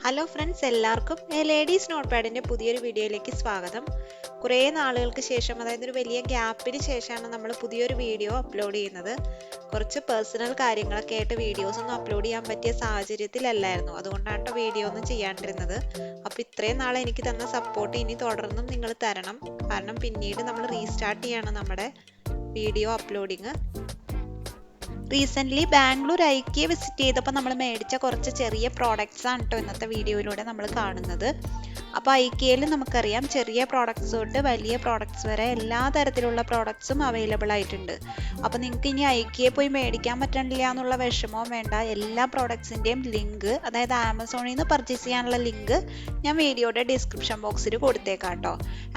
Hello friends, എല്ലാവർക്കും ladies not പാഡിൻ്റെ പുതിയൊരു വീഡിയോയിലേക്ക് സ്വാഗതം. കുറേ നാളുകൾക്ക് ശേഷം, അതായത് ഒരു വലിയ ഗ്യാപ്പിന് ശേഷമാണ് നമ്മൾ പുതിയൊരു വീഡിയോ അപ്ലോഡ് ചെയ്യുന്നത്. കുറച്ച് പേഴ്സണൽ കാര്യങ്ങളൊക്കെ ആയിട്ട് വീഡിയോസ് ഒന്നും അപ്ലോഡ് ചെയ്യാൻ പറ്റിയ സാഹചര്യത്തിലല്ലായിരുന്നു. അതുകൊണ്ടാണ് വീഡിയോ ഒന്നും ചെയ്യാണ്ടിരുന്നത്. അപ്പോൾ ഇത്രയും നാളെ എനിക്ക് തന്ന സപ്പോർട്ട് ഇനി തുടർന്നും നിങ്ങൾ തരണം. കാരണം പിന്നീട് നമ്മൾ റീസ്റ്റാർട്ട് ചെയ്യാണ് നമ്മുടെ വീഡിയോ അപ്ലോഡിങ്. റീസെൻ്റ്ലി ബാംഗ്ലൂർ ഐക്യ വിസിറ്റ് ചെയ്തപ്പോൾ നമ്മൾ മേടിച്ച കുറച്ച് ചെറിയ പ്രോഡക്റ്റ്സ് ആണ് കേട്ടോ ഇന്നത്തെ വീഡിയോയിലൂടെ നമ്മൾ കാണുന്നത്. അപ്പോൾ ഐക്യയിൽ നമുക്കറിയാം, ചെറിയ പ്രോഡക്റ്റ്സ് തൊട്ട് വലിയ പ്രോഡക്റ്റ്സ് വരെ എല്ലാ തരത്തിലുള്ള പ്രോഡക്ട്സും അവൈലബിൾ ആയിട്ടുണ്ട്. അപ്പോൾ നിങ്ങൾക്ക് ഇനി ഐക്യയിൽ പോയി മേടിക്കാൻ പറ്റണില്ല എന്നുള്ള വിഷമവും വേണ്ട. എല്ലാ പ്രോഡക്ട്സിൻ്റെയും ലിങ്ക്, അതായത് ആമസോണിൽ നിന്ന് പർച്ചേസ് ചെയ്യാനുള്ള ലിങ്ക് ഞാൻ വീഡിയോയുടെ ഡിസ്ക്രിപ്ഷൻ ബോക്സിൽ കൊടുത്തേക്കാം കേട്ടോ.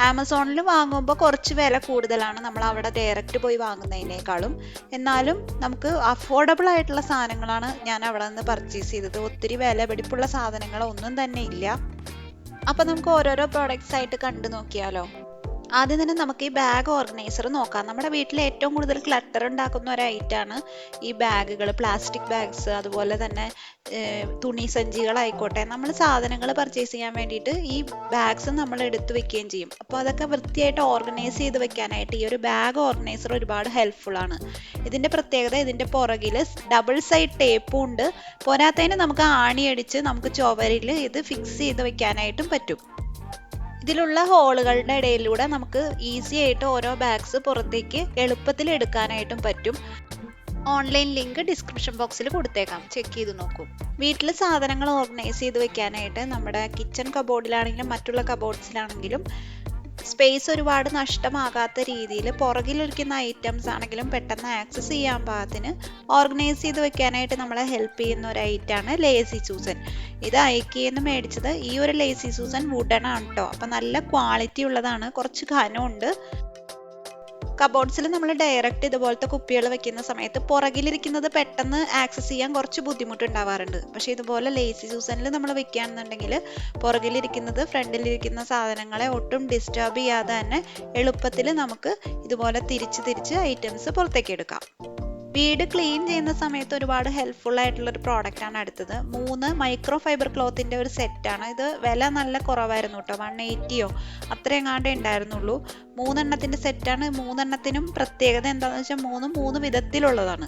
ആമസോണിൽ വാങ്ങുമ്പോൾ കുറച്ച് വില കൂടുതലാണ് നമ്മൾ അവിടെ ഡയറക്റ്റ് പോയി വാങ്ങുന്നതിനേക്കാളും. എന്നാലും നമുക്ക് അഫോർഡബിൾ ആയിട്ടുള്ള സാധനങ്ങളാണ് ഞാൻ അവിടെ നിന്ന് പർച്ചേസ് ചെയ്തത്. ഒത്തിരി വില പിടിപ്പുള്ള സാധനങ്ങളൊന്നും തന്നെ ഇല്ല. അപ്പം നമുക്ക് ഓരോരോ പ്രോഡക്റ്റ്സ് ആയിട്ട് കണ്ടു നോക്കിയാലോ. ആദ്യം തന്നെ നമുക്ക് ഈ ബാഗ് ഓർഗനൈസർ നോക്കാം. നമ്മുടെ വീട്ടിൽ ഏറ്റവും കൂടുതൽ ക്ലട്ടർ ഉണ്ടാക്കുന്ന ഒരു ഐറ്റമാണ് ഈ ബാഗുകൾ, പ്ലാസ്റ്റിക് ബാഗ്സ്, അതുപോലെ തന്നെ തുണി സഞ്ചികളായിക്കോട്ടെ. നമ്മൾ സാധനങ്ങൾ പർച്ചേസ് ചെയ്യാൻ വേണ്ടിയിട്ട് ഈ ബാഗ്സ് നമ്മൾ എടുത്തു വെക്കുകയും ചെയ്യും. അപ്പോൾ അതൊക്കെ വൃത്തിയായിട്ട് ഓർഗനൈസ് ചെയ്ത് വെക്കാനായിട്ട് ഈ ഒരു ബാഗ് ഓർഗനൈസർ ഒരുപാട് ഹെൽപ്ഫുൾ ആണ്. ഇതിൻ്റെ പ്രത്യേകത, ഇതിൻ്റെ പുറകിൽ ഡബിൾ സൈഡ് ടേപ്പും ഉണ്ട്. പോരാത്തതിന് നമുക്ക് ആണിയടിച്ച് നമുക്ക് ചുവരിൽ ഇത് ഫിക്സ് ചെയ്ത് വെക്കാനായിട്ടും പറ്റും. ഇതിലുള്ള ഹോളുകളുടെ ഇടയിലൂടെ നമുക്ക് ഈസി ആയിട്ട് ഓരോ ബാഗ്സ് പുറത്തേക്ക് എളുപ്പത്തിൽ എടുക്കാനായിട്ടും പറ്റും. ഓൺലൈൻ ലിങ്ക് ഡിസ്ക്രിപ്ഷൻ ബോക്സിൽ കൊടുത്തേക്കാം, ചെക്ക് ചെയ്ത് നോക്കൂ. വീട്ടിൽ സാധനങ്ങൾ ഓർഗനൈസ് ചെയ്ത് വെക്കാനായിട്ട് നമ്മുടെ കിച്ചൺ കബോർഡിലാണെങ്കിലും മറ്റുള്ള കബോർഡ്സിലാണെങ്കിലും സ്പേസ് ഒരുപാട് നഷ്ടമാകാത്ത രീതിയിൽ പുറകിലിരിക്കുന്ന ഐറ്റംസ് ആണെങ്കിലും പെട്ടെന്ന് ആക്സസ് ചെയ്യാൻ പാകത്തിന് ഓർഗനൈസ് ചെയ്ത് വെക്കാനായിട്ട് നമ്മളെ ഹെൽപ്പ് ചെയ്യുന്ന ഒരു ഐറ്റമാണ് ലേസി സൂസൻ. ഇത് ഐക്യന്ന് മേടിച്ചത്. ഈ ഒരു ലേസി സൂസൻ വുഡൻ ആണ് കേട്ടോ. അപ്പം നല്ല ക്വാളിറ്റി ഉള്ളതാണ്, കുറച്ച് ഘനമുണ്ട്. കബോർഡ്സിൽ നമ്മൾ ഡയറക്റ്റ് ഇതുപോലത്തെ കുപ്പികൾ വെക്കുന്ന സമയത്ത് പുറകിലിരിക്കുന്നത് പെട്ടെന്ന് ആക്സസ് ചെയ്യാൻ കുറച്ച് ബുദ്ധിമുട്ടുണ്ടാവാറുണ്ട്. പക്ഷെ ഇതുപോലെ ലേസി സൂസനിൽ നമ്മൾ വെക്കുകയാണെന്നുണ്ടെങ്കിൽ പുറകിലിരിക്കുന്നത് ഫ്രണ്ടിലിരിക്കുന്ന സാധനങ്ങളെ ഒട്ടും ഡിസ്റ്റർബ് ചെയ്യാതെ തന്നെ എളുപ്പത്തിൽ നമുക്ക് ഇതുപോലെ തിരിച്ച് ഐറ്റംസ് പുറത്തേക്ക് എടുക്കാം. വീട് ക്ലീൻ ചെയ്യുന്ന സമയത്ത് ഒരുപാട് ഹെൽപ്ഫുൾ ആയിട്ടുള്ളൊരു പ്രോഡക്റ്റാണ് അടുത്തത്. 3 മൈക്രോ ഫൈബർ ക്ലോത്തിൻ്റെ ഒരു സെറ്റാണ് ഇത്. വില നല്ല കുറവായിരുന്നു കേട്ടോ, 180 അത്രയെങ്ങാണ്ടേ ഉണ്ടായിരുന്നുള്ളൂ. 3 എണ്ണത്തിൻ്റെ സെറ്റാണ്. 3 എണ്ണത്തിനും പ്രത്യേകത എന്താണെന്ന് വെച്ചാൽ 3 വിധത്തിലുള്ളതാണ്.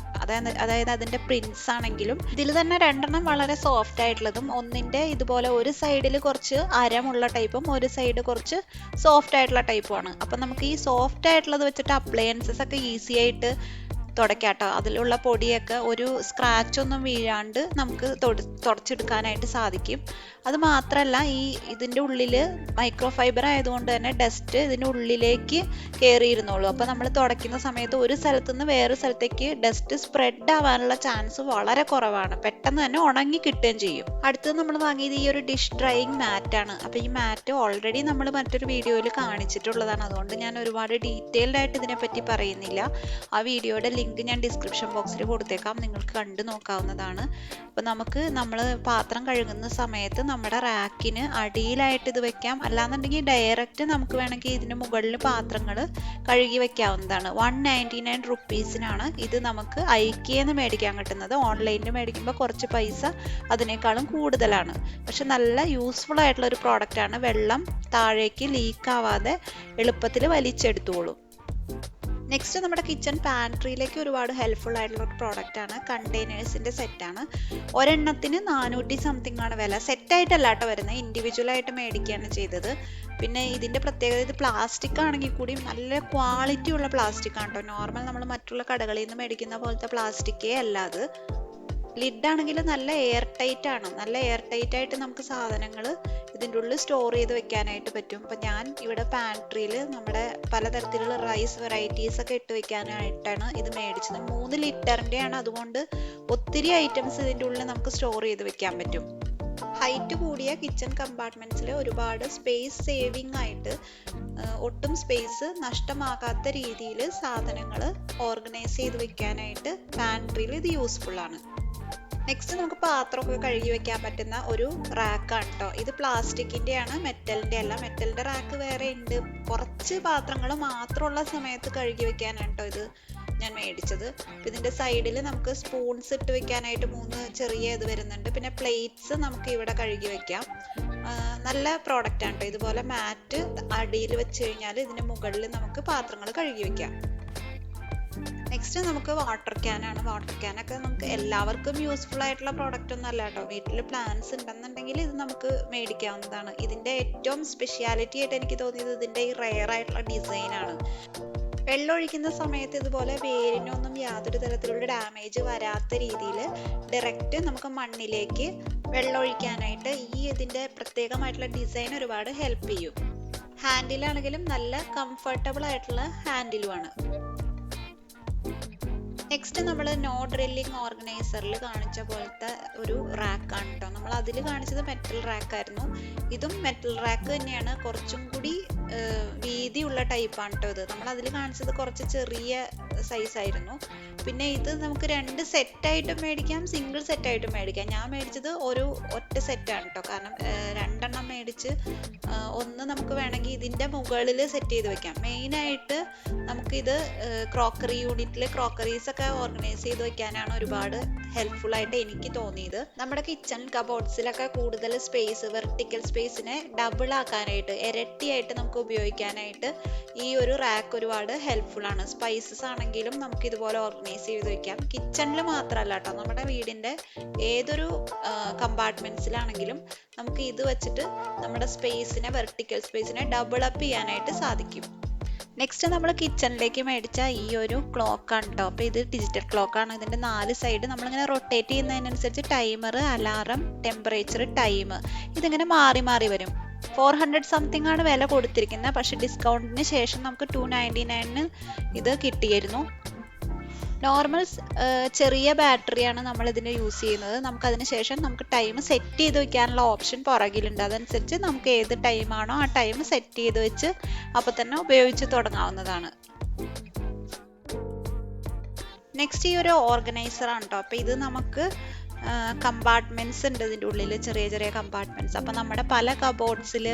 അതായത് അതിൻ്റെ പ്രിൻസ് ആണെങ്കിലും ഇതിൽ തന്നെ 2 എണ്ണം വളരെ സോഫ്റ്റ് ആയിട്ടുള്ളതും, ഒന്നിൻ്റെ ഇതുപോലെ ഒരു സൈഡിൽ കുറച്ച് അരമുള്ള ടൈപ്പും ഒരു സൈഡ് കുറച്ച് സോഫ്റ്റ് ആയിട്ടുള്ള ടൈപ്പുമാണ്. അപ്പം നമുക്ക് ഈ സോഫ്റ്റ് ആയിട്ടുള്ളത് വെച്ചിട്ട് അപ്ലയൻസസ് ഒക്കെ ഈസി ആയിട്ട് തുടയ്ക്കാട്ടോ. അതിലുള്ള പൊടിയൊക്കെ ഒരു സ്ക്രാച്ച് ഒന്നും വീഴാണ്ട് നമുക്ക് തുടച്ചെടുക്കാനായിട്ട് സാധിക്കും. അത് മാത്രമല്ല, ഇതിൻ്റെ ഉള്ളിൽ മൈക്രോ ഫൈബർ ആയതുകൊണ്ട് തന്നെ ഡസ്റ്റ് ഇതിൻ്റെ ഉള്ളിലേക്ക് കയറിയിരുന്നുള്ളൂ. അപ്പോൾ നമ്മൾ തുടയ്ക്കുന്ന സമയത്ത് ഒരു സ്ഥലത്തു നിന്ന് വേറെ സ്ഥലത്തേക്ക് ഡസ്റ്റ് സ്പ്രെഡ് ആവാനുള്ള ചാൻസ് വളരെ കുറവാണ്. പെട്ടെന്ന് തന്നെ ഉണങ്ങി കിട്ടുകയും ചെയ്യും. അടുത്തത് നമ്മൾ വാങ്ങിയത് ഈ ഒരു ഡിഷ് ഡ്രൈയിങ് മാറ്റാണ്. അപ്പോൾ ഈ മാറ്റ് ഓൾറെഡി നമ്മൾ മറ്റൊരു വീഡിയോയിൽ കാണിച്ചിട്ടുള്ളതാണ്. അതുകൊണ്ട് ഞാൻ ഒരുപാട് ഡീറ്റെയിൽഡ് ആയിട്ട് ഇതിനെപ്പറ്റി പറയുന്നില്ല. ആ വീഡിയോയുടെ ലിങ്ക് ഞാൻ ഡിസ്ക്രിപ്ഷൻ ബോക്സിൽ കൊടുത്തേക്കാം, നിങ്ങൾക്ക് കണ്ടു നോക്കാവുന്നതാണ്. അപ്പോൾ നമ്മൾ പാത്രം കഴുകുന്ന സമയത്ത് നമ്മുടെ റാക്കിന് അടിയിലായിട്ട് ഇത് വെക്കാം. അല്ലാന്നുണ്ടെങ്കിൽ ഡയറക്റ്റ് നമുക്ക് വേണമെങ്കിൽ ഇതിന് മുകളിൽ പാത്രങ്ങൾ കഴുകി വെക്കാവുന്നതാണ്. 199 റുപ്പീസിനാണ് ഇത് നമുക്ക് ഐക്യന്ന് മേടിക്കാൻ കിട്ടുന്നത്. ഓൺലൈനിൽ മേടിക്കുമ്പോൾ കുറച്ച് പൈസ അതിനേക്കാളും കൂടുതലാണ്. പക്ഷെ നല്ല യൂസ്ഫുൾ ആയിട്ടുള്ള ഒരു പ്രോഡക്റ്റാണ്. വെള്ളം താഴേക്ക് ലീക്ക് ആവാതെ എളുപ്പത്തിൽ വലിച്ചെടുത്തോളും. നെക്സ്റ്റ് നമ്മുടെ കിച്ചൺ പാൻട്രിയിലേക്ക് ഒരുപാട് ഹെൽപ്ഫുൾ ആയിട്ടുള്ള ഒരു പ്രോഡക്റ്റാണ്. കണ്ടെയ്നേഴ്സിൻ്റെ സെറ്റാണ്. ഒരെണ്ണത്തിന് 400 സംതിങ് ആണ് വില. സെറ്റായിട്ടല്ല കേട്ടോ വരുന്നത്, ഇൻഡിവിജ്വലായിട്ട് മേടിക്കുകയാണ് ചെയ്തത്. പിന്നെ ഇതിൻ്റെ പ്രത്യേകത, ഇത് പ്ലാസ്റ്റിക് ആണെങ്കിൽ കൂടിയും നല്ല ക്വാളിറ്റി ഉള്ള പ്ലാസ്റ്റിക് ആണ് കേട്ടോ. നോർമൽ നമ്മൾ മറ്റുള്ള കടകളിൽ നിന്ന് മേടിക്കുന്ന പോലത്തെ പ്ലാസ്റ്റിക്കേ അല്ല അത്. ലിഡ് ആണെങ്കിൽ നല്ല എയർ ടൈറ്റ് ആണ്. നല്ല എയർ ടൈറ്റ് ആയിട്ട് നമുക്ക് സാധനങ്ങൾ ഇതിൻ്റെ ഉള്ളിൽ സ്റ്റോർ ചെയ്ത് വെക്കാനായിട്ട് പറ്റും. അപ്പം ഞാൻ ഇവിടെ പാൻട്രിയിൽ നമ്മുടെ പലതരത്തിലുള്ള റൈസ് വെറൈറ്റീസ് ഒക്കെ ഇട്ട് വെക്കാനായിട്ടാണ് ഇത് മേടിച്ചത്. 3 ലിറ്ററിൻ്റെയാണ്. അതുകൊണ്ട് ഒത്തിരി ഐറ്റംസ് ഇതിൻ്റെ ഉള്ളിൽ നമുക്ക് സ്റ്റോർ ചെയ്ത് വെക്കാൻ പറ്റും. ഹൈറ്റ് കൂടിയ കിച്ചൺ കമ്പാർട്ട്മെൻറ്റ്സിൽ ഒരുപാട് സ്പേസ് സേവിങ് ആയിട്ട് ഒട്ടും സ്പേസ് നഷ്ടമാകാത്ത രീതിയിൽ സാധനങ്ങൾ ഓർഗനൈസ് ചെയ്ത് വെക്കാനായിട്ട് പാൻട്രിയിൽ ഇത് യൂസ്ഫുൾ ആണ്. നെക്സ്റ്റ് നമുക്ക് പാത്രമൊക്കെ കഴുകി വെക്കാൻ പറ്റുന്ന ഒരു റാക്കാണ് കേട്ടോ. ഇത് പ്ലാസ്റ്റിക്കിൻ്റെ ആണ്, മെറ്റലിൻ്റെ അല്ല. മെറ്റലിൻ്റെ റാക്ക് വേറെ ഉണ്ട്. കുറച്ച് പാത്രങ്ങൾ മാത്രമുള്ള സമയത്ത് കഴുകി വെക്കാനാണ് കേട്ടോ ഇത് ഞാൻ മേടിച്ചത്. ഇതിൻ്റെ സൈഡിൽ നമുക്ക് സ്പൂൺസ് ഇട്ട് വെക്കാനായിട്ട് 3 ചെറിയ ഇത് വരുന്നുണ്ട്. പിന്നെ പ്ലേറ്റ്സ് നമുക്ക് ഇവിടെ കഴുകി വെക്കാം. നല്ല പ്രോഡക്റ്റ് ആണ് കേട്ടോ. ഇതുപോലെ മാറ്റ് അടിയിൽ വെച്ച് കഴിഞ്ഞാൽ ഇതിന് മുകളിൽ നമുക്ക് പാത്രങ്ങൾ കഴുകി വെക്കാം. നെക്സ്റ്റ് നമുക്ക് വാട്ടർ ക്യാനാണ്. വാട്ടർ ക്യാനൊക്കെ നമുക്ക് എല്ലാവർക്കും യൂസ്ഫുൾ ആയിട്ടുള്ള പ്രോഡക്റ്റ് ഒന്നും അല്ല കേട്ടോ. വീട്ടിൽ പ്ലാന്റ്സ് ഉണ്ടെന്നുണ്ടെങ്കിൽ ഇത് നമുക്ക് മേടിക്കാവുന്നതാണ്. ഇതിൻ്റെ ഏറ്റവും സ്പെഷ്യാലിറ്റി ആയിട്ട് എനിക്ക് തോന്നിയത് ഇതിൻ്റെ ഈ റെയർ ആയിട്ടുള്ള ഡിസൈനാണ്. വെള്ളം ഒഴിക്കുന്ന സമയത്ത് ഇതുപോലെ വേരിനൊന്നും യാതൊരു തരത്തിലുള്ള ഡാമേജ് വരാത്ത രീതിയിൽ ഡയറക്റ്റ് നമുക്ക് മണ്ണിലേക്ക് വെള്ളം ഒഴിക്കാനായിട്ട് ഈ ഇതിൻ്റെ പ്രത്യേകമായിട്ടുള്ള ഡിസൈൻ ഒരുപാട് ഹെൽപ്പ് ചെയ്യും. ഹാൻഡിലാണെങ്കിലും നല്ല കംഫർട്ടബിൾ ആയിട്ടുള്ള ഹാൻഡിലുമാണ്. നെക്സ്റ്റ് നമ്മൾ നോ ഡ്രില്ലിംഗ് ഓർഗനൈസറിൽ കാണിച്ച പോലത്തെ ഒരു റാക്കാണ് കേട്ടോ. നമ്മൾ അതിൽ കാണിച്ചത് മെറ്റൽ റാക്കായിരുന്നു. ഇതും മെറ്റൽ റാക്ക് തന്നെയാണ്, കുറച്ചും കൂടി വീതിയുള്ള ടൈപ്പാണ് കേട്ടോ ഇത്. നമ്മൾ അതിൽ കാണിച്ചത് കുറച്ച് ചെറിയ സൈസായിരുന്നു. പിന്നെ ഇത് നമുക്ക് 2 സെറ്റായിട്ടും മേടിക്കാം, സിംഗിൾ സെറ്റായിട്ടും മേടിക്കാം. ഞാൻ മേടിച്ചത് ഒറ്റ സെറ്റാണ് കേട്ടോ. കാരണം 2 എണ്ണം മേടിച്ച് ഒന്ന് നമുക്ക് വേണമെങ്കിൽ ഇതിൻ്റെ മുകളിൽ സെറ്റ് ചെയ്ത് വെക്കാം. മെയിനായിട്ട് നമുക്കിത് ക്രോക്കറി യൂണിറ്റിൽ ക്രോക്കറീസ് ഒക്കെ ഓർഗനൈസ് ചെയ്ത് വെക്കാനാണ് ഒരുപാട് ഹെൽപ്ഫുൾ ആയിട്ട് എനിക്ക് തോന്നിയത്. നമ്മുടെ കിച്ചൺ കബോർഡ്സിലൊക്കെ കൂടുതൽ സ്പേസ്, വെർട്ടിക്കൽ സ്പേസിനെ ഡബിൾ ആക്കാനായിട്ട്, ഇരട്ടിയായിട്ട് നമുക്ക് ഉപയോഗിക്കാനായിട്ട് ഈ ഒരു റാക്ക് ഒരുപാട് ഹെൽപ്ഫുൾ ആണ്. സ്പൈസസ് ആണെങ്കിലും നമുക്ക് ഇതുപോലെ ഓർഗനൈസ് ചെയ്ത് വെക്കാം. കിച്ചണിൽ മാത്രമല്ല കേട്ടോ, നമ്മുടെ വീടിൻ്റെ ഏതൊരു കമ്പാർട്ട്മെന്റ്സിലാണെങ്കിലും നമുക്ക് ഇത് വെച്ചിട്ട് നമ്മുടെ സ്പേസിനെ, വെർട്ടിക്കൽ സ്പേസിനെ ഡബിൾ അപ്പ് ചെയ്യാനായിട്ട് സാധിക്കും. നെക്സ്റ്റ് നമ്മൾ കിച്ചണിലേക്ക് മേടിച്ച ഈ ഒരു ക്ലോക്കാണ് കേട്ടോ. അപ്പോൾ ഇത് ഡിജിറ്റൽ ക്ലോക്കാണ്. ഇതിൻ്റെ 4 സൈഡ് നമ്മളിങ്ങനെ റൊട്ടേറ്റ് ചെയ്യുന്നതിനനുസരിച്ച് ടൈമർ, അലാറം, ടെമ്പറേച്ചർ, ടൈം ഇതിങ്ങനെ മാറി മാറി വരും. 400 സംതിങ് ആണ് വില കൊടുത്തിരിക്കുന്നത്. പക്ഷെ ഡിസ്കൗണ്ടിന് ശേഷം നമുക്ക് 299 ഇത് കിട്ടിയിരുന്നു. നോർമൽ ചെറിയ ബാറ്ററിയാണ് നമ്മൾ ഇതിന് യൂസ് ചെയ്യുന്നത്. നമുക്കതിന് ശേഷം നമുക്ക് ടൈം സെറ്റ് ചെയ്ത് വെക്കാനുള്ള ഓപ്ഷൻ പുറകിലുണ്ട്. അതനുസരിച്ച് നമുക്ക് ഏത് ടൈമാണോ ആ ടൈം സെറ്റ് ചെയ്ത് വെച്ച് അപ്പോൾ തന്നെ ഉപയോഗിച്ച് തുടങ്ങാവുന്നതാണ്. നെക്സ്റ്റ് ഈ ഒരു ഓർഗനൈസർ ആണ് കേട്ടോ. അപ്പോൾ ഇത് നമുക്ക് കമ്പാർട്ട്മെന്റ്സ് ഉണ്ട് ഇതിൻ്റെ ഉള്ളിൽ, ചെറിയ ചെറിയ കമ്പാർട്ട്മെന്റ്സ്. അപ്പോൾ നമ്മുടെ പല കബോർഡ്സിൽ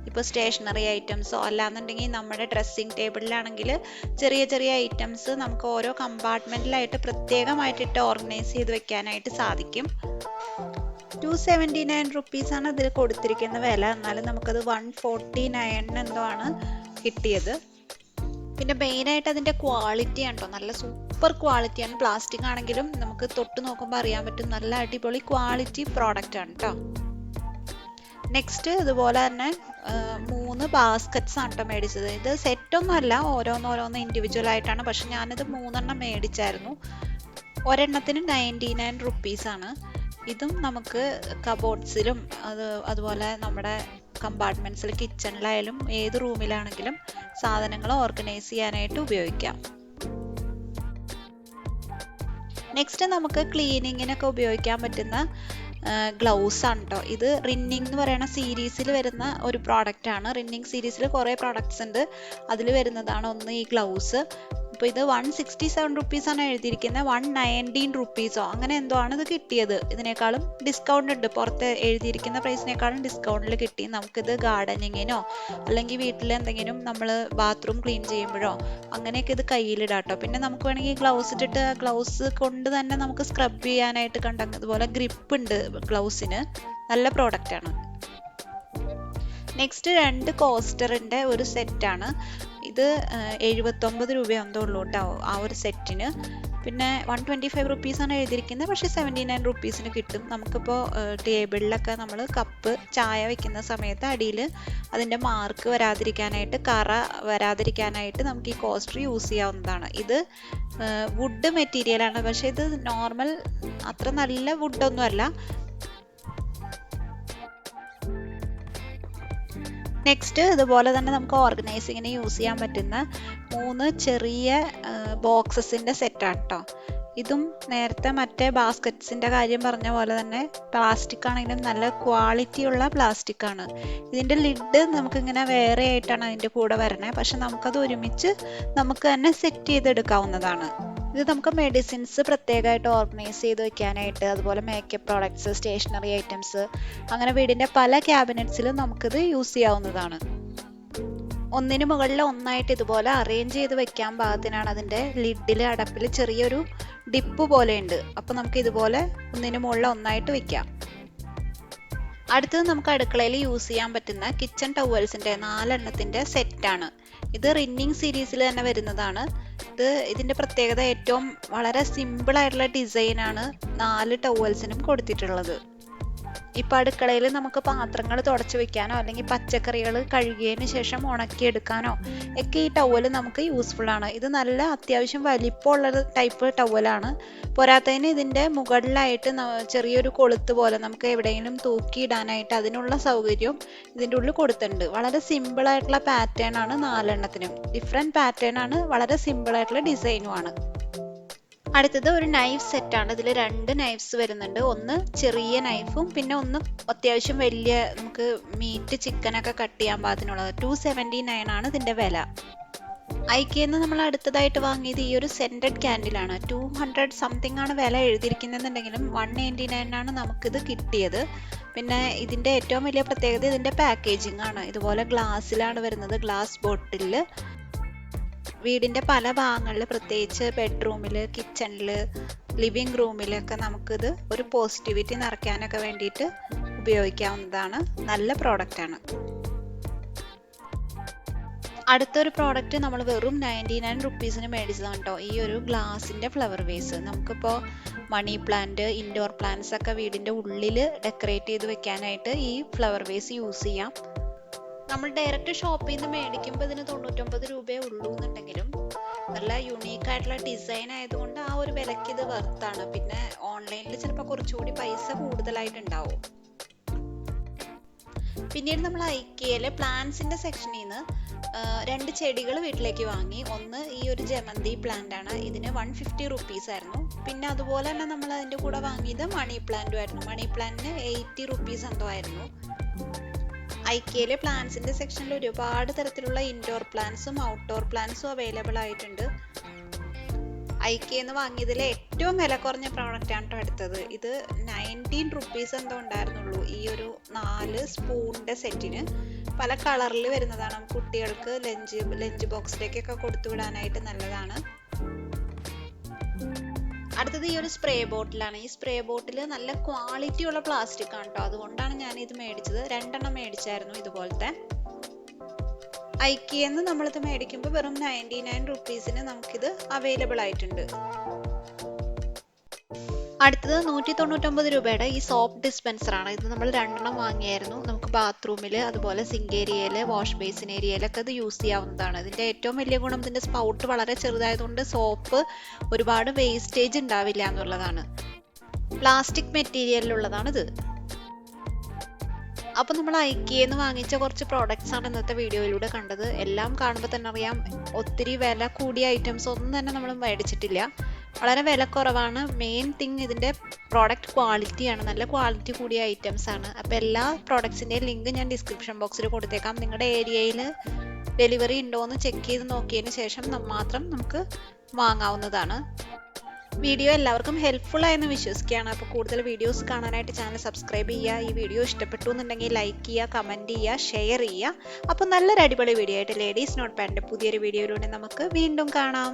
ഇപ്പോൾ സ്റ്റേഷനറി ഐറ്റംസോ അല്ലാന്നുണ്ടെങ്കിൽ നമ്മുടെ ഡ്രസ്സിങ് ടേബിളിലാണെങ്കിൽ ചെറിയ ചെറിയ ഐറ്റംസ് നമുക്ക് ഓരോ കമ്പാർട്ട്മെന്റിലായിട്ട് പ്രത്യേകമായിട്ടിട്ട് ഓർഗനൈസ് ചെയ്ത് വെക്കാനായിട്ട് സാധിക്കും. 279 റുപ്പീസാണ് ഇതിൽ കൊടുത്തിരിക്കുന്ന വില. എന്നാലും നമുക്കത് 149 എന്തോ ആണ് കിട്ടിയത്. പിന്നെ മെയിനായിട്ട് അതിൻ്റെ ക്വാളിറ്റി ആണ് കേട്ടോ. നല്ല സൂപ്പർ ക്വാളിറ്റിയാണ്. പ്ലാസ്റ്റിക് ആണെങ്കിലും നമുക്ക് തൊട്ട് നോക്കുമ്പോൾ അറിയാൻ പറ്റും നല്ല അടിപൊളി ക്വാളിറ്റി പ്രോഡക്റ്റ് ആണ് കേട്ടോ. നെക്സ്റ്റ് ഇതുപോലെ തന്നെ 3 ബാസ്ക്കറ്റ്സ് ആണ് കേട്ടോ മേടിച്ചത്. ഇത് സെറ്റൊന്നും അല്ല, ഓരോന്ന് ഇൻഡിവിജ്വൽ ആയിട്ടാണ്. പക്ഷെ ഞാനിത് 3 എണ്ണം മേടിച്ചായിരുന്നു. ഒരെണ്ണത്തിന് 99 റുപ്പീസാണ്. ഇതും നമുക്ക് കബോർഡ്സിലും അതുപോലെ നമ്മുടെ കമ്പാർട്ട്മെന്റ്സിൽ, കിച്ചണിലായാലും ഏത് റൂമിലാണെങ്കിലും സാധനങ്ങൾ ഓർഗനൈസ് ചെയ്യാനായിട്ട് ഉപയോഗിക്കാം. നെക്സ്റ്റ് നമുക്ക് ക്ലീനിങ്ങിനൊക്കെ ഉപയോഗിക്കാൻ പറ്റുന്ന ഗ്ലൗസ് ആണ് കേട്ടോ. ഇത് റിന്നിങ് എന്ന് പറയുന്ന സീരീസിൽ വരുന്ന ഒരു പ്രോഡക്റ്റ് ആണ്. റിന്നിങ് സീരീസിൽ കുറേ പ്രോഡക്ട്സ് ഉണ്ട്. അതിൽ വരുന്നതാണ് ഒന്ന് ഈ ഗ്ലൗസ്. അപ്പോൾ ഇത് 167 റുപ്പീസാണ് എഴുതിയിരിക്കുന്നത്. 119 റുപ്പീസോ അങ്ങനെ എന്തോ ആണ് ഇത് കിട്ടിയത്. ഇതിനേക്കാളും ഡിസ്കൗണ്ട് ഉണ്ട്. പുറത്ത് എഴുതിയിരിക്കുന്ന പ്രൈസിനേക്കാളും ഡിസ്കൗണ്ടിൽ കിട്ടി. നമുക്കിത് ഗാർഡനിങ്ങിനോ അല്ലെങ്കിൽ വീട്ടിൽ എന്തെങ്കിലും നമ്മൾ ബാത്റൂം ക്ലീൻ ചെയ്യുമ്പോഴോ അങ്ങനെയൊക്കെ ഇത് കയ്യിലിടാം കേട്ടോ. പിന്നെ നമുക്ക് വേണമെങ്കിൽ ഗ്ലൗസ് ഇട്ടിട്ട് ഗ്ലൗസ് കൊണ്ട് തന്നെ നമുക്ക് സ്ക്രബ് ചെയ്യാനായിട്ട് അതുപോലെ ഗ്രിപ്പ് ഉണ്ട് ഗ്ലൗസിന്. നല്ല പ്രോഡക്റ്റാണ്. നെക്സ്റ്റ് 2 കോസ്റ്ററിൻ്റെ ഒരു സെറ്റാണ്. ഇത് 79 രൂപ എന്തോ ഉള്ളൂ കേട്ടോ ആ ഒരു സെറ്റിന്. പിന്നെ 125 റുപ്പീസാണ് എഴുതിയിരിക്കുന്നത്. പക്ഷേ 79 റുപ്പീസിന് കിട്ടും. നമുക്കിപ്പോൾ ടേബിളിലൊക്കെ നമ്മൾ കപ്പ് ചായ വെക്കുന്ന സമയത്ത് അടിയിൽ അതിൻ്റെ മാർക്ക് വരാതിരിക്കാനായിട്ട്, കറ വരാതിരിക്കാനായിട്ട് നമുക്ക് ഈ കോസ്റ്റർ യൂസ് ചെയ്യാവുന്നതാണ്. ഇത് വുഡ് മെറ്റീരിയലാണ്. പക്ഷേ ഇത് നോർമൽ അത്ര നല്ല വുഡൊന്നും അല്ല. നെക്സ്റ്റ് ഇതുപോലെ തന്നെ നമുക്ക് ഓർഗനൈസിങ്ങിന് യൂസ് ചെയ്യാൻ പറ്റുന്ന 3 ചെറിയ ബോക്സസിൻ്റെ സെറ്റാണ് കേട്ടോ. ഇതും നേരത്തെ മറ്റേ ബാസ്ക്കറ്റ്സിൻ്റെ കാര്യം പറഞ്ഞ പോലെ തന്നെ പ്ലാസ്റ്റിക് ആണെങ്കിലും നല്ല ക്വാളിറ്റിയുള്ള പ്ലാസ്റ്റിക് ആണ്. ഇതിൻ്റെ ലിഡ് നമുക്കിങ്ങനെ വേറെ ആയിട്ടാണ് അതിൻ്റെ കൂടെ വരണേ. പക്ഷെ നമുക്കത് ഒരുമിച്ച് നമുക്ക് തന്നെ സെറ്റ് ചെയ്തെടുക്കാവുന്നതാണ്. ഇത് നമുക്ക് മെഡിസിൻസ് പ്രത്യേകമായിട്ട് ഓർഗനൈസ് ചെയ്ത് വെക്കാനായിട്ട്, അതുപോലെ മേക്കപ്പ് പ്രോഡക്ട്സ്, സ്റ്റേഷനറി ഐറ്റംസ്, അങ്ങനെ വീടിൻ്റെ പല ക്യാബിനറ്റ്സിലും നമുക്കിത് യൂസ് ചെയ്യാവുന്നതാണ്. ഒന്നിന് മുകളിൽ ഒന്നായിട്ട് ഇതുപോലെ അറേഞ്ച് ചെയ്ത് വെക്കാൻ പാകത്തിനാണ്. അതിൻ്റെ ലിഡിൽ, അടപ്പിൽ ചെറിയൊരു ഡിപ്പ് പോലെ ഉണ്ട്. അപ്പോൾ നമുക്ക് ഇതുപോലെ ഒന്നിന് മുകളിൽ ഒന്നായിട്ട് വെക്കാം. അടുത്തത് നമുക്ക് അടുക്കളയിൽ യൂസ് ചെയ്യാൻ പറ്റുന്ന കിച്ചൺ ടവൽസിൻ്റെ 4 എണ്ണത്തിൻ്റെ സെറ്റാണ്. ഇത് റിന്നിങ് സീരീസിൽ തന്നെ വരുന്നതാണ്. ഇതിൻ്റെ പ്രത്യേകത ഏറ്റവും വളരെ സിമ്പിൾ ആയിട്ടുള്ള ഡിസൈനാണ് 4 ടവൽസിനും കൊടുത്തിട്ടുള്ളത്. ഇപ്പം അടുക്കളയിൽ നമുക്ക് പാത്രങ്ങൾ തുടച്ച് വെക്കാനോ അല്ലെങ്കിൽ പച്ചക്കറികൾ കഴുകിയതിന് ശേഷം ഉണക്കിയെടുക്കാനോ ഒക്കെ ഈ ടവൽ നമുക്ക് യൂസ്ഫുൾ ആണ്. ഇത് നല്ല അത്യാവശ്യം വലിപ്പമുള്ള ടൈപ്പ് ടവലാണ്. പോരാത്തതിന് ഇതിൻ്റെ മുകളിലായിട്ട് ചെറിയൊരു കൊളുത്ത് പോലെ നമുക്ക് എവിടെയെങ്കിലും തൂക്കിയിടാനായിട്ട് അതിനുള്ള സൗകര്യവും ഇതിൻ്റെ ഉള്ളിൽ കൊടുത്തിട്ടുണ്ട്. വളരെ സിമ്പിൾ ആയിട്ടുള്ള പാറ്റേൺ ആണ് 4 എണ്ണത്തിനും. ഡിഫറെൻറ്റ് പാറ്റേൺ ആണ്, വളരെ സിമ്പിൾ ആയിട്ടുള്ള ഡിസൈനുമാണ്. അടുത്തത് ഒരു നൈഫ് സെറ്റാണ്. ഇതിൽ 2 നൈഫ്സ് വരുന്നുണ്ട്. ഒന്ന് ചെറിയ നൈഫും പിന്നെ ഒന്ന് അത്യാവശ്യം വലിയ, നമുക്ക് മീറ്റ്, ചിക്കനൊക്കെ കട്ട് ചെയ്യാൻ പാകത്തിനുള്ളത്. 279 ആണ് ഇതിൻ്റെ വില. ഐക്കിയെന്ന് നമ്മൾ അടുത്തതായിട്ട് വാങ്ങിയത് ഈ ഒരു സെൻറ്റഡ് ക്യാൻഡിലാണ്. 200 സംതിങ് ആണ് വില എഴുതിയിരിക്കുന്നതെന്നുണ്ടെങ്കിലും 199 ആണ് നമുക്കിത് കിട്ടിയത്. പിന്നെ ഇതിൻ്റെ ഏറ്റവും വലിയ പ്രത്യേകത ഇതിൻ്റെ പാക്കേജിംഗ് ആണ്. ഇതുപോലെ ഗ്ലാസ്സിലാണ് വരുന്നത്, ഗ്ലാസ് ബോട്ടിലിൽ. വീടിൻ്റെ പല ഭാഗങ്ങളിൽ, പ്രത്യേകിച്ച് ബെഡ്റൂമിൽ, കിച്ചണിൽ, ലിവിങ് റൂമിലൊക്കെ നമുക്കിത് ഒരു പോസിറ്റിവിറ്റി നിറയ്ക്കാനൊക്കെ വേണ്ടിയിട്ട് ഉപയോഗിക്കാവുന്നതാണ്. നല്ല പ്രോഡക്റ്റാണ്. അടുത്തൊരു പ്രോഡക്റ്റ് നമ്മൾ വെറും 99 റുപ്പീസിന് മേടിച്ചതാണ് കേട്ടോ. ഈ ഒരു ഗ്ലാസിൻ്റെ ഫ്ലവർ വേസ്. നമുക്കിപ്പോൾ മണി പ്ലാന്റ്, ഇൻഡോർ പ്ലാന്റ്സ് ഒക്കെ വീടിൻ്റെ ഉള്ളിൽ ഡെക്കറേറ്റ് ചെയ്ത് വെക്കാനായിട്ട് ഈ ഫ്ലവർ വേസ് യൂസ് ചെയ്യാം. നമ്മൾ ഡയറക്റ്റ് ഷോപ്പിൽ നിന്ന് മേടിക്കുമ്പോൾ ഇതിന് 99 രൂപയേ ഉള്ളൂ എന്നുണ്ടെങ്കിലും നല്ല യുണീക്ക് ആയിട്ടുള്ള ഡിസൈൻ ആയതുകൊണ്ട് ആ ഒരു വിലയ്ക്ക് ഇത് വർത്താണ്. പിന്നെ ഓൺലൈനിൽ ചിലപ്പോൾ കുറച്ചുകൂടി പൈസ കൂടുതലായിട്ടുണ്ടാവും. പിന്നീട് നമ്മൾ ഐക്കിയയിലെ പ്ലാന്റ്സിൻ്റെ സെക്ഷനിൽ നിന്ന് 2 ചെടികൾ വീട്ടിലേക്ക് വാങ്ങി. ഒന്ന് ഈ ഒരു ജമന്തി പ്ലാന്റ് ആണ്. ഇതിന് 150 റുപ്പീസ് ആയിരുന്നു. പിന്നെ അതുപോലെ തന്നെ നമ്മൾ അതിൻ്റെ കൂടെ വാങ്ങിയത് മണി പ്ലാന്റും ആയിരുന്നു. മണി പ്ലാന്റിന് 80 റുപ്പീസ് എന്തോ ആയിരുന്നു. ഐക്കിയയിലെ പ്ലാന്റ്സിൻ്റെ സെക്ഷനിൽ ഒരുപാട് തരത്തിലുള്ള ഇൻഡോർ പ്ലാന്റ്സും ഔട്ട്ഡോർ പ്ലാന്റ്സും അവൈലബിൾ ആയിട്ടുണ്ട്. ഐക്കിയെന്ന് വാങ്ങിയതിൽ ഏറ്റവും വില കുറഞ്ഞ പ്രോഡക്റ്റ് ആണ് കേട്ടോ എടുത്തത്. ഇത് 19 റുപ്പീസ് എന്തോ ഉണ്ടായിരുന്നുള്ളൂ. ഈ ഒരു 4 സ്പൂണിൻ്റെ സെറ്റിന് പല കളറിൽ വരുന്നതാണ്. കുട്ടികൾക്ക് ലഞ്ച് ബോക്സിലേക്കൊക്കെ കൊടുത്തു വിടാനായിട്ട് നല്ലതാണ്. അടുത്തത് ഈ ഒരു സ്പ്രേ ബോട്ടിലാണ്. ഈ സ്പ്രേ ബോട്ടിൽ നല്ല ക്വാളിറ്റി ഉള്ള പ്ലാസ്റ്റിക് ആണ് കേട്ടോ. അതുകൊണ്ടാണ് ഞാൻ ഇത് മേടിച്ചത്. 2 എണ്ണം മേടിച്ചായിരുന്നു ഇതുപോലത്തെ. ഐക്കിയെന്ന് നമ്മളിത് മേടിക്കുമ്പോൾ വെറും 99 റുപ്പീസിന് നമുക്കിത് അവൈലബിൾ ആയിട്ടുണ്ട്. അടുത്തത് 199 രൂപയുടെ ഈ സോപ്പ് ഡിസ്പെൻസറാണ്. ഇത് നമ്മൾ 2 എണ്ണം വാങ്ങിയായിരുന്നു. നമുക്ക് ബാത്റൂമിൽ, അതുപോലെ സിങ്ക് ഏരിയയിൽ, വാഷ് ബേസിൻ ഏരിയയിലൊക്കെ ഇത് യൂസ് ചെയ്യാവുന്നതാണ്. ഇതിൻ്റെ ഏറ്റവും വലിയ ഗുണം ഇതിൻ്റെ സ്പൗട്ട് വളരെ ചെറുതായതുകൊണ്ട് സോപ്പ് ഒരുപാട് വേസ്റ്റേജ് ഉണ്ടാവില്ല എന്നുള്ളതാണ്. പ്ലാസ്റ്റിക് മെറ്റീരിയലിലുള്ളതാണിത്. അപ്പോൾ നമ്മൾ ഐക്കിയെന്ന് വാങ്ങിച്ച കുറച്ച് പ്രോഡക്റ്റ്സ് ആണ് ഇന്നത്തെ വീഡിയോയിലൂടെ കണ്ടത്. എല്ലാം കാണുമ്പോൾ തന്നെ അറിയാം ഒത്തിരി വില കൂടിയ ഐറ്റംസ് ഒന്നും തന്നെ നമ്മൾ മേടിച്ചിട്ടില്ല. വളരെ വില കുറവാണ്. മെയിൻ തിങ് ഇതിൻ്റെ പ്രോഡക്റ്റ് ക്വാളിറ്റിയാണ്. നല്ല ക്വാളിറ്റി കൂടിയ ഐറ്റംസ് ആണ്. അപ്പോൾ എല്ലാ പ്രോഡക്ട്സിൻ്റെയും ലിങ്ക് ഞാൻ ഡിസ്ക്രിപ്ഷൻ ബോക്സിൽ കൊടുത്തേക്കാം. നിങ്ങളുടെ ഏരിയയിൽ ഡെലിവറി ഉണ്ടോ എന്ന് ചെക്ക് ചെയ്ത് നോക്കിയതിന് ശേഷം മാത്രം നമുക്ക് വാങ്ങാവുന്നതാണ്. വീഡിയോ എല്ലാവർക്കും ഹെൽപ്ഫുൾ ആയെന്ന് വിശ്വസിക്കുകയാണ്. അപ്പോൾ കൂടുതൽ വീഡിയോസ് കാണാനായിട്ട് ചാനൽ സബ്സ്ക്രൈബ് ചെയ്യുക. ഈ വീഡിയോ ഇഷ്ടപ്പെട്ടു എന്നുണ്ടെങ്കിൽ ലൈക്ക് ചെയ്യുക, കമൻറ്റ് ചെയ്യുക, ഷെയർ ചെയ്യുക. അപ്പോൾ നല്ലൊരു അടിപൊളി വീഡിയോ ആയിട്ട് ലേഡീസ് നോട്ട് പാഡിൻ്റെ പുതിയൊരു വീഡിയോയിലൂടെ നമുക്ക് വീണ്ടും കാണാം.